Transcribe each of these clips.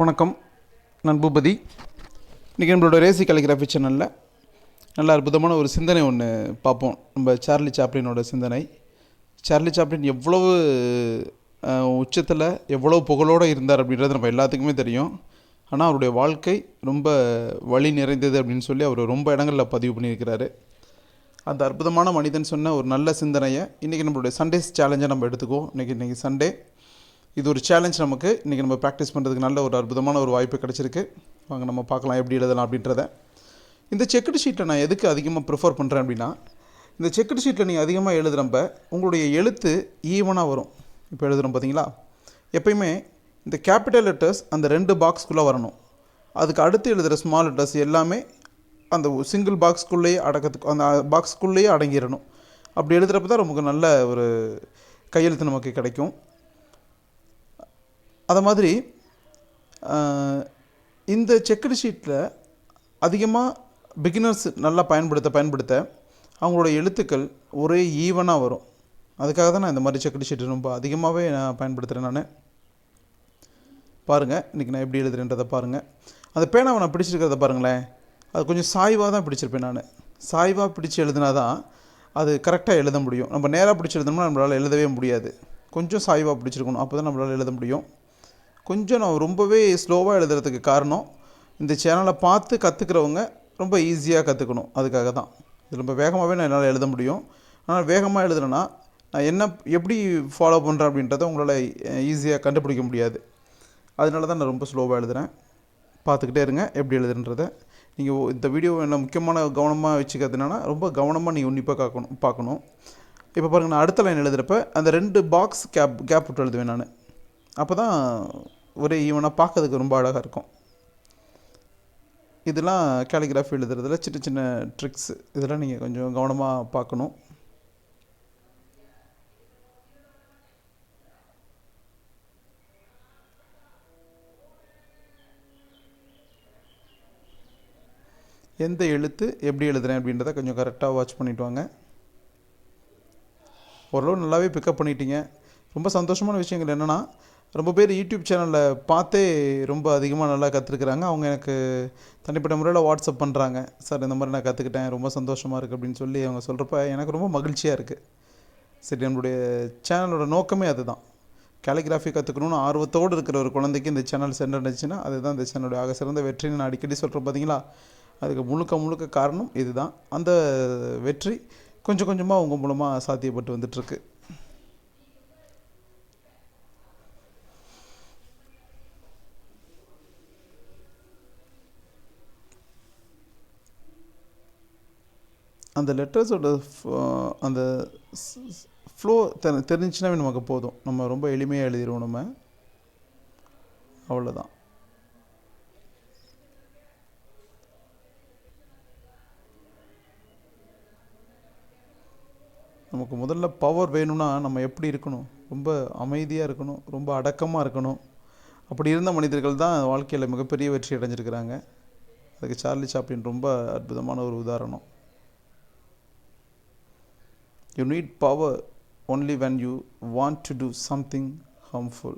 வணக்கம், நான் பூபதி. இன்றைக்கி நம்மளோட ரேசி காலிகிராஃபி சேனலில் நல்ல அற்புதமான ஒரு சிந்தனை ஒன்று பார்ப்போம். நம்ம சார்லி சாப்ளினோட சிந்தனை. சார்லி சாப்ளின் எவ்வளவு உச்சத்தில் எவ்வளோ புகழோடு இருந்தார் அப்படின்றது நம்ம எல்லாத்துக்குமே தெரியும். ஆனால் அவருடைய வாழ்க்கை ரொம்ப வழி நிறைந்தது அப்படின்னு சொல்லி அவர் ரொம்ப இடங்களில் பதிவு பண்ணியிருக்கிறாரு. அந்த அற்புதமான மனிதன் சொன்ன ஒரு நல்ல சிந்தனையை இன்றைக்கி நம்மளுடைய சண்டேஸ் சேலஞ்சை நம்ம எடுத்துக்குவோம். இன்றைக்கி சண்டே, இது ஒரு சேலஞ்ச். நமக்கு இன்றைக்கி நம்ம ப்ராக்டிஸ் பண்ணுறதுக்கு நல்ல ஒரு அற்புதமான ஒரு வாய்ப்பு கிடச்சிருக்கு. வாங்க நம்ம பார்க்கலாம் எப்படி எழுதலாம் அப்படின்றத. இந்த செக்குடு ஷீட்டில் நான் எதுக்கு அதிகமாக ப்ரிஃபர் பண்ணுறேன் அப்படின்னா, இந்த செக்குடு ஷீட்டில் நீங்கள் அதிகமாக எழுதுகிறப்ப உங்களுடைய எழுத்து ஈவனாக வரும். இப்போ எழுதுகிறோம் பார்த்தீங்களா, எப்பயுமே இந்த கேபிட்டல் லெட்டர்ஸ் அந்த 2 பாக்ஸ்குள்ளே வரணும். அதுக்கு அடுத்து எழுதுகிற ஸ்மால் லெட்டர்ஸ் எல்லாமே அந்த சிங்கிள் பாக்ஸ்குள்ளேயே அந்த பாக்ஸ்குள்ளேயே அடங்கிடணும். அப்படி எழுதுகிறப்ப தான் நமக்கு நல்ல ஒரு கையெழுத்து நமக்கு கிடைக்கும். அதை மாதிரி இந்த செக்குடு ஷீட்டில் அதிகமாக பிகினர்ஸ் நல்லா பயன்படுத்த அவங்களோட எழுத்துக்கள் ஒரே ஈவனாக வரும். அதுக்காக தான் நான் இந்த மாதிரி செக்குடு ஷீட்டு ரொம்ப அதிகமாகவே நான் பயன்படுத்துகிறேன். நான் பாருங்கள், இன்றைக்கி நான் எப்படி எழுதுறேன்றதை பாருங்கள். அந்த பேனாவை நான் பிடிச்சிருக்கிறத பாருங்களேன், அது கொஞ்சம் சாய்வாக தான் பிடிச்சிருப்பேன். நான் சாய்வாக பிடிச்சி எழுதுனா தான் அது கரெக்டாக எழுத முடியும். நம்ம நேராக பிடிச்சி எழுதணும்னா நம்மளால் எழுதவே முடியாது. கொஞ்சம் சாய்வாக பிடிச்சிருக்கணும், அப்போ தான் நம்மளால் எழுத முடியும். கொஞ்சம் நான் ரொம்பவே ஸ்லோவாக எழுதுறதுக்கு காரணம், இந்த சேனலை பார்த்து கற்றுக்கிறவங்க ரொம்ப ஈஸியாக கற்றுக்கணும். அதுக்காக தான். இது ரொம்ப வேகமாகவே நான் என்னால் எழுத முடியும். ஆனால் வேகமாக எழுதுனா நான் எப்படி ஃபாலோ பண்ணுறேன் அப்படின்றத உங்களால் ஈஸியாக கண்டுபிடிக்க முடியாது. அதனால தான் நான் ரொம்ப ஸ்லோவாக எழுதுகிறேன். பார்த்துக்கிட்டே இருங்க எப்படி எழுதுன்றதை. நீங்கள் இந்த வீடியோவை என்ன முக்கியமான கவனமாக வச்சுக்கிறது என்னென்னா, ரொம்ப கவனமாக நீங்கள் உன்னிப்பாக பார்க்கணும். இப்போ பாருங்கள், நான் அடுத்த லைன் எழுதுகிறப்ப அந்த 2 பாக்ஸ் கேப் விட்டு எழுதுவேன் நான். அப்போ தான் ஒரே ஈவனாக பார்க்கறதுக்கு ரொம்ப அழகாக இருக்கும். இதெல்லாம் கேலிகிராஃபி எழுதுறதுல சின்ன சின்ன ட்ரிக்ஸ். இதெல்லாம் நீங்கள் கொஞ்சம் கவனமாக பார்க்கணும். எந்த எழுத்து எப்படி எழுதுகிறேன் அப்படின்றத கொஞ்சம் கரெக்டாக வாட்ச் பண்ணிவிட்டு வாங்க. ஓரளவு நல்லாவே பிக்கப் பண்ணிட்டீங்க. ரொம்ப சந்தோஷமான விஷயங்கள் என்னென்னா, ரொம்ப பேர் யூடியூப் சேனலில் பார்த்தே ரொம்ப அதிகமாக நல்லா கற்றுருக்குறாங்க. அவங்க எனக்கு தனிப்பட்ட முறையில் வாட்ஸ்அப் பண்ணுறாங்க, சார் இந்த மாதிரி நான் கற்றுக்கிட்டேன், ரொம்ப சந்தோஷமாக இருக்குது அப்படின்னு சொல்லி அவங்க சொல்கிறப்ப எனக்கு ரொம்ப மகிழ்ச்சியாக இருக்குது. சரி, நம்மளுடைய சேனலோட நோக்கமே அதுதான். கேலிகிராஃபி கற்றுக்கணுன்னு ஆர்வத்தோடு இருக்கிற ஒரு குழந்தைக்கு இந்த சேனல் சென்றடைஞ்சின்னா அதுதான் இந்த சேனலுடைய ஆக சிறந்த வெற்றின்னு நான் அடிக்கடி சொல்கிறேன் பார்த்தீங்களா. அதுக்கு முழுக்க காரணம் இதுதான். அந்த வெற்றி கொஞ்சம் கொஞ்சமாக அவங்க மூலமாக சாத்தியப்பட்டு வந்துட்டுருக்கு. அந்த லெட்டர்ஸோட அந்த ஃப்ளோ தெரிஞ்சுனாவே நமக்கு போதும். நம்ம ரொம்ப எளிமையாக எழுதிடுவோம். நம்ம அவ்வளோதான். நமக்கு முதல்ல பவர் வேணும்னா நம்ம எப்படி இருக்கணும்? ரொம்ப அமைதியாக இருக்கணும், ரொம்ப அடக்கமாக இருக்கணும். அப்படி இருந்த மனிதர்கள் தான் வாழ்க்கையில் மிகப்பெரிய வெற்றி அடைஞ்சிருக்கிறாங்க. அதுக்கு சார்லி சாப்ளின் ரொம்ப அற்புதமான ஒரு உதாரணம். You need power only when you want to do something harmful.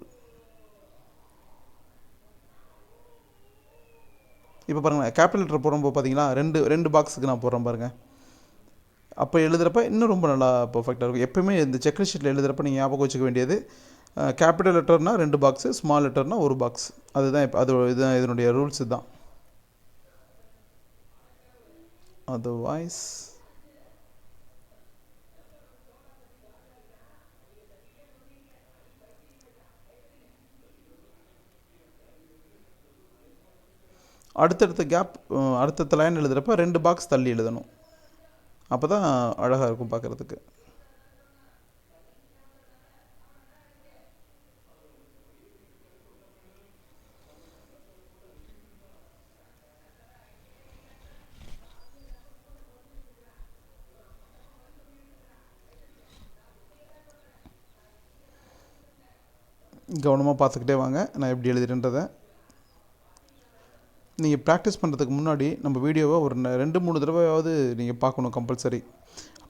இப்போ பாருங்கள், கேபிட்டல் லெட்டர் போடும்போது பார்த்தீங்களா, ரெண்டு பாக்ஸுக்கு நான் போடுறேன் பாருங்கள். அப்போ எழுதுகிறப்ப இன்னும் ரொம்ப நல்லா பர்ஃபெக்டாக இருக்கும். எப்போயுமே இந்த செக் ஷீட்டில் எழுதுகிறப்ப நீங்கள் ஞாபகம் வச்சுக்க வேண்டியது, கேபிட்டல் லெட்டர்னால் 2 பாக்ஸு, ஸ்மால் லெட்டர்னால் 1 பாக்ஸ். அதுதான் இதுதான் இதனுடைய ரூல்ஸ் தான். அதர்வைஸ் அடுத்தடுத்த லைன் எழுதுகிறப்ப 2 பாக்ஸ் தள்ளி எழுதணும். அப்போ தான் அழகாக இருக்கும் பார்க்குறதுக்கு. கவனமாக பார்த்துக்கிட்டே வாங்க நான் எப்படி எழுதுறேன்றதை. நீங்கள் ப்ராக்டிஸ் பண்ணுறதுக்கு முன்னாடி நம்ம வீடியோவை ஒரு 2-3 தடவையாவது நீங்கள் பார்க்கணும் கம்பல்சரி.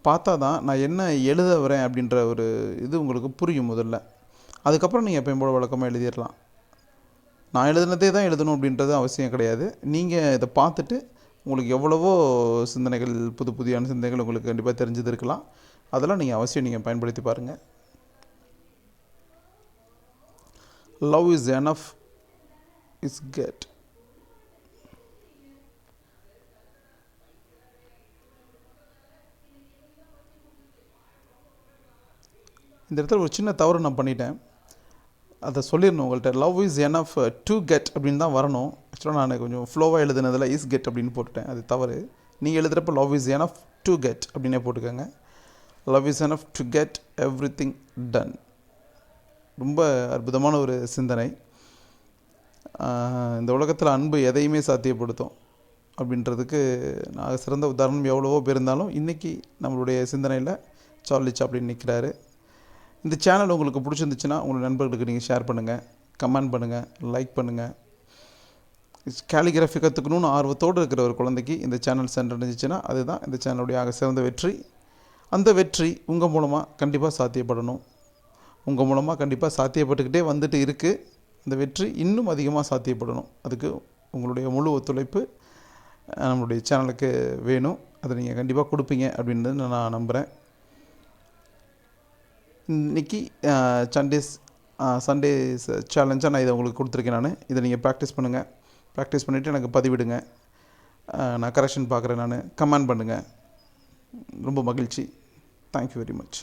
பார்த்தா தான் நான் என்ன எழுத வரேன் அப்படின்ற ஒரு இது உங்களுக்கு புரியும் முதல்ல. அதுக்கப்புறம் நீங்கள் எப்பயும் போல வழக்கமாக எழுதிடலாம். நான் எழுதுனதே தான் எழுதணும் அப்படின்றது அவசியம் கிடையாது. நீங்கள் இதை பார்த்துட்டு உங்களுக்கு எவ்வளவோ சிந்தனைகள், புதியான சிந்தனைகள் உங்களுக்கு கண்டிப்பாக தெரிஞ்சது இருக்கலாம். அதெல்லாம் நீங்கள் அவசியம் நீங்கள் பயன்படுத்தி பாருங்கள். Love is enough is get. இந்த இடத்துல ஒரு சின்ன தவறு நான் பண்ணிட்டேன். அதை சொல்லிடணும் உங்கள்கிட்ட. Love is enough to get அப்படின்னு தான் வரணும். ஆக்சுவலாக நான் கொஞ்சம் ஃப்ளோவாக எழுதுனதில் இஸ் கெட் அப்படின்னு போட்டுட்டேன். அது தவறு. நீங்கள் எழுதுகிறப்ப love is enough to get அப்படின்னே போட்டுக்கோங்க. Love is enough to get everything done. ரொம்ப அற்புதமான ஒரு சிந்தனை. இந்த உலகத்தில் அன்பு எதையுமே சாத்தியப்படுத்தும் அப்படின்றதுக்கு நான் சிறந்த உதாரணம் எவ்வளவோ பேர் இருந்தாலும் இன்றைக்கி நம்மளுடைய சிந்தனையில் சார்லி சாப்ளின் நிற்கிறாரு. இந்த சேனல் உங்களுக்கு பிடிச்சிருந்துச்சுன்னா உங்கள் நண்பர்களுக்கு நீங்கள் ஷேர் பண்ணுங்கள், கமெண்ட் பண்ணுங்கள், லைக் பண்ணுங்கள். கேலிகிராஃபி கற்றுக்கணுன்னு ஆர்வத்தோடு இருக்கிற ஒரு குழந்தைக்கு இந்த சேனல் சென்றடைஞ்சிச்சுன்னா அதுதான் இந்த சேனலுடைய ஆக சிறந்த வெற்றி. அந்த வெற்றி உங்கள் மூலமாக கண்டிப்பாக சாத்தியப்படணும். உங்கள் மூலமாக கண்டிப்பாக சாத்தியப்பட்டுக்கிட்டே வந்துட்டு இருக்குது. அந்த வெற்றி இன்னும் அதிகமாக சாத்தியப்படணும். அதுக்கு உங்களுடைய முழு ஒத்துழைப்பு நம்மளுடைய சேனலுக்கு வேணும். அதை நீங்கள் கண்டிப்பாக கொடுப்பீங்க அப்படின்னு நான் நம்புகிறேன். இன்றைக்கி சண்டேஸ் சேலஞ்சாக நான் இதை உங்களுக்கு கொடுத்துருக்கேன். இதை நீங்கள் ப்ராக்டிஸ் பண்ணுங்கள். ப்ராக்டிஸ் பண்ணிவிட்டு எனக்கு பதிவிடுங்க. நான் கரெக்ஷன் பார்க்குறேன். கமெண்ட் பண்ணுங்கள். ரொம்ப மகிழ்ச்சி. Thank you very much.